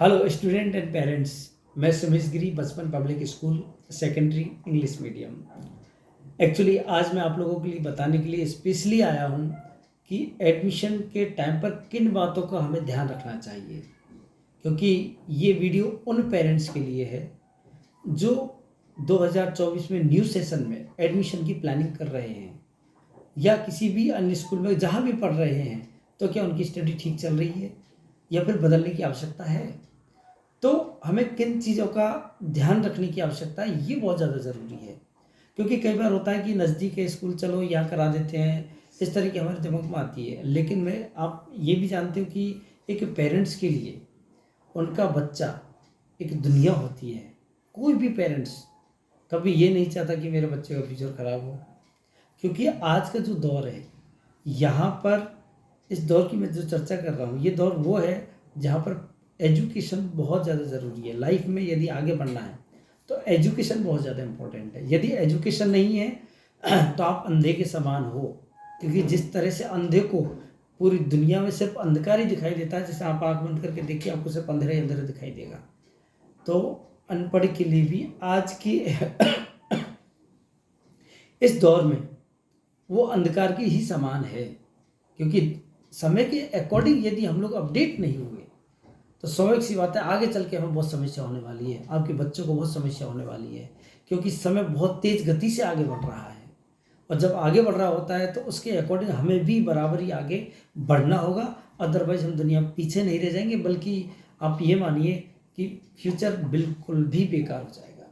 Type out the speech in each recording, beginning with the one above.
Hello student and parents. मैं सुमेश गिरी, बचपन public school secondary English medium. Actually आज मैं आप लोगों के लिए बताने के लिए स्पेशली आया हूँ कि एडमिशन के टाइम पर किन बातों का हमें ध्यान रखना चाहिए, क्योंकि ये वीडियो उन पेरेंट्स के लिए है जो 2024 में न्यू सेशन में एडमिशन की प्लानिंग कर रहे हैं या किसी भी अन्य स्कूल में जहाँ भी पढ़ रहे हैं। तो क्या उनकी स्टडी ठीक चल रही है या फिर बदलने की आवश्यकता है? तो हमें किन चीज़ों का ध्यान रखने की आवश्यकता है, ये बहुत ज़्यादा ज़रूरी है। क्योंकि कई बार होता है कि नज़दीक है स्कूल, चलो यहाँ करा देते हैं, इस तरह की हमारे दिमाग में आती है। लेकिन मैं आप ये भी जानते हो कि एक पेरेंट्स के लिए उनका बच्चा एक दुनिया होती है। कोई भी पेरेंट्स कभी ये नहीं चाहता कि मेरे बच्चे का फ्यूचर ख़राब हो, क्योंकि आज का जो दौर है, यहाँ पर इस दौर की मैं जो चर्चा कर रहा हूँ, ये दौर वो है जहाँ पर एजुकेशन बहुत ज़्यादा ज़रूरी है। लाइफ में यदि आगे बढ़ना है तो एजुकेशन बहुत ज़्यादा इम्पोर्टेंट है। यदि एजुकेशन नहीं है तो आप अंधे के समान हो, क्योंकि जिस तरह से अंधे को पूरी दुनिया में सिर्फ अंधकार ही दिखाई देता है, जैसे आप आँख बंद करके देखिए आपको सिर्फ अंधेरा ही अंधेरा दिखाई देगा। तो अनपढ़ के लिए भी आज की इस दौर में वो अंधकार के ही समान है, क्योंकि समय के अकॉर्डिंग यदि हम लोग अपडेट नहीं हुए तो स्वाभाविक सी बात है आगे चल के हमें बहुत समस्या होने वाली है, आपके बच्चों को बहुत समस्या होने वाली है। क्योंकि समय बहुत तेज़ गति से आगे बढ़ रहा है, और जब आगे बढ़ रहा होता है तो उसके अकॉर्डिंग हमें भी बराबर ही आगे बढ़ना होगा। अदरवाइज हम दुनिया पीछे नहीं रह जाएंगे, बल्कि आप ये मानिए कि फ्यूचर बिल्कुल भी बेकार हो जाएगा।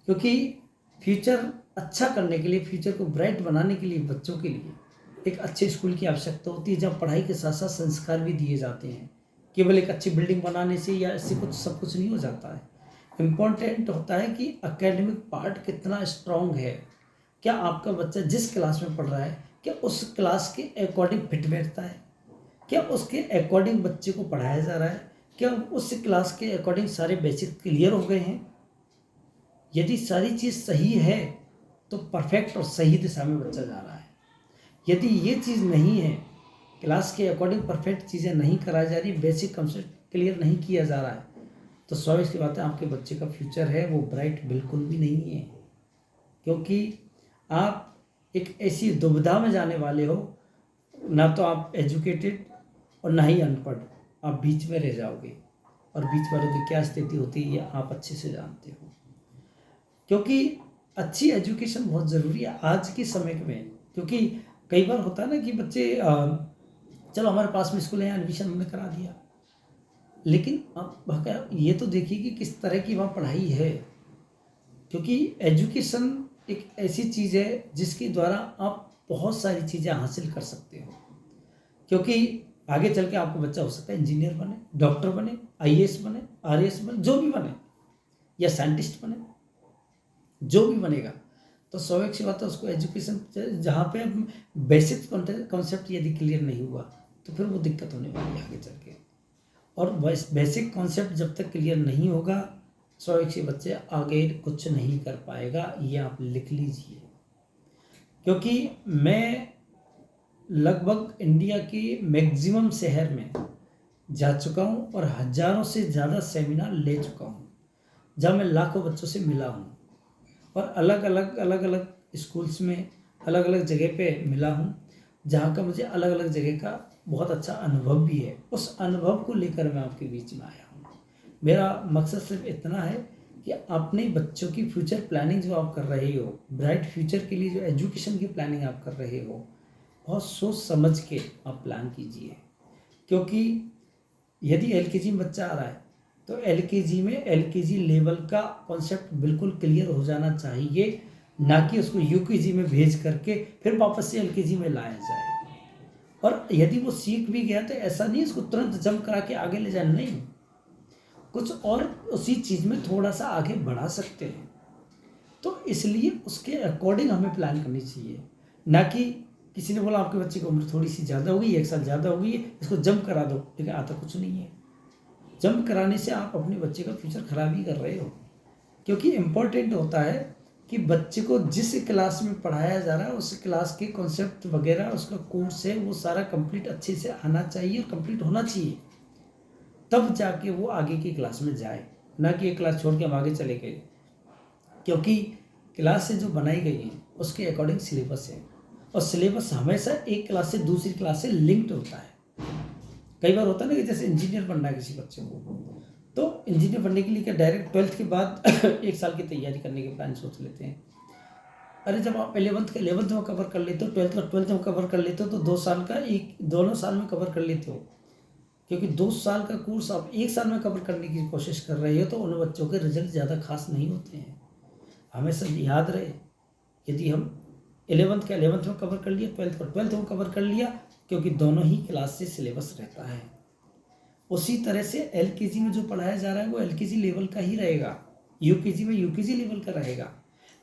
क्योंकि फ्यूचर अच्छा करने के लिए, फ्यूचर को ब्राइट बनाने के लिए बच्चों के लिए एक अच्छे स्कूल की आवश्यकता होती है, जहाँ पढ़ाई के साथ साथ संस्कार भी दिए जाते हैं। केवल एक अच्छी बिल्डिंग बनाने से या इससे कुछ सब कुछ नहीं हो जाता है। इम्पोर्टेंट होता है कि एकेडमिक पार्ट कितना स्ट्रांग है। क्या आपका बच्चा जिस क्लास में पढ़ रहा है, क्या उस क्लास के अकॉर्डिंग फिट बैठता है? क्या उसके अकॉर्डिंग बच्चे को पढ़ाया जा रहा है? क्या उस क्लास के अकॉर्डिंग सारे बेसिक क्लियर हो गए हैं? यदि सारी चीज़ सही है तो परफेक्ट और सही दिशा में बच्चा जा रहा है। यदि ये चीज़ नहीं है, क्लास के अकॉर्डिंग परफेक्ट चीज़ें नहीं कराई जा रही, बेसिक कंसेप्ट क्लियर नहीं किया जा रहा है, तो स्वाभाविक सी बात है आपके बच्चे का फ्यूचर है वो ब्राइट बिल्कुल भी नहीं है। क्योंकि आप एक ऐसी दुविधा में जाने वाले हो, ना तो आप एजुकेटेड और ना ही अनपढ़, आप बीच में रह जाओगे। और बीच वालों की क्या स्थिति होती है ये आप अच्छे से जानते हो। क्योंकि अच्छी एजुकेशन बहुत ज़रूरी है आज के समय में। क्योंकि कई बार होता है ना कि बच्चे चलो हमारे पास में स्कूल है, एडमिशन हमने करा दिया, लेकिन आप ये तो देखिए कि किस तरह की वहाँ पढ़ाई है। क्योंकि एजुकेशन एक ऐसी चीज़ है जिसके द्वारा आप बहुत सारी चीज़ें हासिल कर सकते हो। क्योंकि आगे चल के आपका बच्चा हो सकता है इंजीनियर बने, डॉक्टर बने, आईएएस बने, आरएएस बने, जो भी बने, या साइंटिस्ट बने, जो भी बनेगा। तो स्वाभाविक सी बात है उसको एजुकेशन जहाँ पे बेसिक कॉन्सेप्ट यदि क्लियर नहीं हुआ तो फिर वो दिक्कत होने वाली है आगे चल के। और बेसिक कॉन्सेप्ट जब तक क्लियर नहीं होगा, स्वाभाविक से बच्चे आगे कुछ नहीं कर पाएगा, ये आप लिख लीजिए। क्योंकि मैं लगभग इंडिया के मैक्सिमम शहर में जा चुका हूँ और हज़ारों से ज़्यादा सेमिनार ले चुका हूँ, जहाँ मैं लाखों बच्चों से मिला हूँ और अलग अलग स्कूल्स में अलग अलग जगह पे मिला हूँ, जहाँ का मुझे अलग अलग जगह का बहुत अच्छा अनुभव भी है। उस अनुभव को लेकर मैं आपके बीच में आया हूँ। मेरा मकसद सिर्फ इतना है कि अपने बच्चों की फ्यूचर प्लानिंग जो आप कर रहे हो, ब्राइट फ्यूचर के लिए जो एजुकेशन की प्लानिंग आप कर रहे हो, बहुत सोच समझ के आप प्लान कीजिए। क्योंकि यदि एलकेजी में बच्चा आ रहा है तो एलकेजी में एलकेजी लेवल का कॉन्सेप्ट बिल्कुल क्लियर हो जाना चाहिए, ना कि उसको यूकेजी में भेज करके फिर वापस से एलकेजी में लाया जाए। और यदि वो सीख भी गया तो ऐसा नहीं इसको तुरंत जंप करा के आगे ले जाना, नहीं, कुछ और उसी चीज़ में थोड़ा सा आगे बढ़ा सकते हैं। तो इसलिए उसके अकॉर्डिंग हमें प्लान करनी चाहिए, ना कि किसी ने बोला आपके बच्चे की उम्र थोड़ी सी ज़्यादा हो गई, 1 साल ज़्यादा हो गई है, इसको जंप करा दो, लेकिन आता कुछ नहीं है। जंप कराने से आप अपने बच्चे का फ्यूचर खराब ही कर रहे हो। क्योंकि इम्पोर्टेंट होता है कि बच्चे को जिस क्लास में पढ़ाया जा रहा है उस क्लास के कॉन्सेप्ट वगैरह उसका कोर्स है वो सारा कंप्लीट अच्छे से आना चाहिए और कंप्लीट होना चाहिए। तब जाके वो आगे की क्लास में जाए, ना कि एक क्लास छोड़ के हम आगे चले गए। क्योंकि क्लासें जो बनाई गई हैं उसके अकॉर्डिंग सिलेबस है, और सिलेबस हमेशा एक क्लास से दूसरी क्लास से लिंक्ड होता है। कई बार होता है ना कि जैसे इंजीनियर बनना है किसी बच्चे को, तो इंजीनियर बनने के लिए क्या डायरेक्ट 12th के बाद 1 साल की तैयारी करने के प्लान सोच लेते हैं। अरे जब आप 11th में कवर कर लेते हो, 12th में कवर कर लेते हो, तो 2 साल का दोनों साल में कवर कर लेते हो। क्योंकि 2 साल का कोर्स आप 1 साल में कवर करने की कोशिश कर रहे हो, तो उन बच्चों के रिजल्ट ज़्यादा खास नहीं होते हैं। हमेशा याद रहे, यदि हम 11th का 11th में कवर कर लिया, 12th का 12th में कवर कर लिया, क्योंकि दोनों ही क्लास से सिलेबस रहता है। उसी तरह से एलकेजी में जो पढ़ाया जा रहा है वो एलकेजी लेवल का ही रहेगा, यूकेजी में यूकेजी लेवल का रहेगा।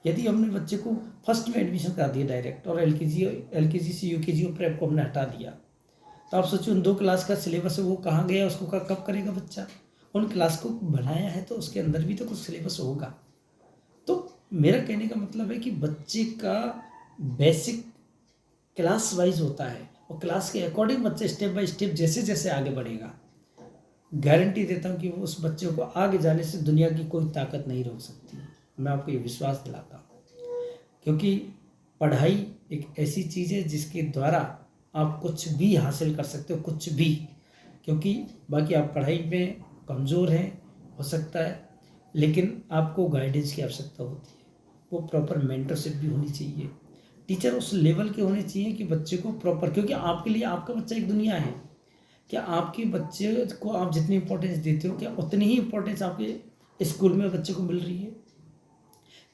यदि हमने बच्चे को फर्स्ट में एडमिशन करा दिया डायरेक्ट, और एलकेजी से यूकेजी और प्रेप को हमने हटा दिया, तो आप सोचिए उन 2 क्लास का सिलेबस है वो कहाँ गया, उसको कब करेगा बच्चा। उन क्लास को बनाया है तो उसके अंदर भी तो कुछ सिलेबस होगा। तो मेरा कहने का मतलब है कि बच्चे का बेसिक क्लास वाइज होता है, और क्लास के अकॉर्डिंग बच्चे स्टेप बाय स्टेप जैसे जैसे आगे बढ़ेगा, गारंटी देता हूँ कि उस बच्चे को आगे जाने से दुनिया की कोई ताकत नहीं रोक सकती। मैं आपको ये विश्वास दिलाता हूँ, क्योंकि पढ़ाई एक ऐसी चीज़ है जिसके द्वारा आप कुछ भी हासिल कर सकते हो, कुछ भी। क्योंकि बाकी आप पढ़ाई में कमज़ोर हैं हो सकता है, लेकिन आपको गाइडेंस की आवश्यकता होती है। वो प्रॉपर मेंटरशिप भी होनी चाहिए, टीचर उस लेवल के होने चाहिए कि बच्चे को प्रॉपर, क्योंकि आपके लिए आपका बच्चा एक दुनिया है। क्या आपके बच्चे को आप जितनी इंपॉर्टेंस देते हो, क्या उतनी ही इंपॉर्टेंस आपके स्कूल में बच्चे को मिल रही है?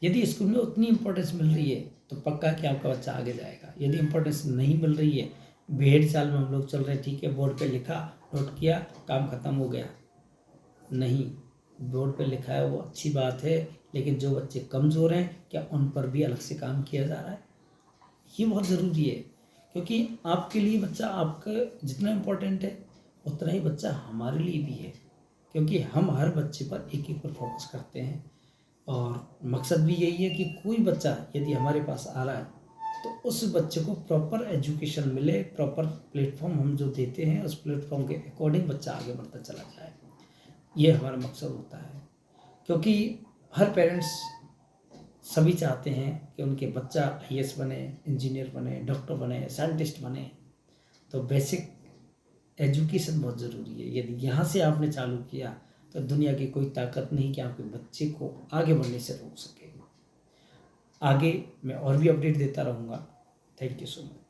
यदि स्कूल में उतनी इंपॉर्टेंस मिल रही है तो पक्का कि आपका बच्चा आगे जाएगा। यदि इंपॉर्टेंस नहीं मिल रही है, भेड़ चाल में हम लोग चल रहे हैं, ठीक है, बोर्ड पे लिखा, नोट किया, काम खत्म हो गया, नहीं, बोर्ड पे लिखा है वो अच्छी बात है, लेकिन जो बच्चे कमज़ोर हैं क्या उन पर भी अलग से काम किया जा रहा है? ये बहुत ज़रूरी है, क्योंकि आपके लिए बच्चा आपका जितना इम्पोर्टेंट है उतना ही बच्चा हमारे लिए भी है, क्योंकि हम हर बच्चे पर एक एक पर फोकस करते हैं। और मकसद भी यही है कि कोई बच्चा यदि हमारे पास आ रहा है तो उस बच्चे को प्रॉपर एजुकेशन मिले, प्रॉपर प्लेटफॉर्म हम जो देते हैं उस प्लेटफॉर्म के अकॉर्डिंग बच्चा आगे बढ़ता चला जाए, ये हमारा मकसद होता है। क्योंकि हर पेरेंट्स सभी चाहते हैं कि उनके बच्चा आईएएस बने, इंजीनियर बने, डॉक्टर बने, साइंटिस्ट बने। तो बेसिक एजुकेशन बहुत ज़रूरी है। यदि यहाँ से आपने चालू किया तो दुनिया की कोई ताकत नहीं कि आपके बच्चे को आगे बढ़ने से रोक सके। आगे मैं और भी अपडेट देता रहूँगा। Thank you so much.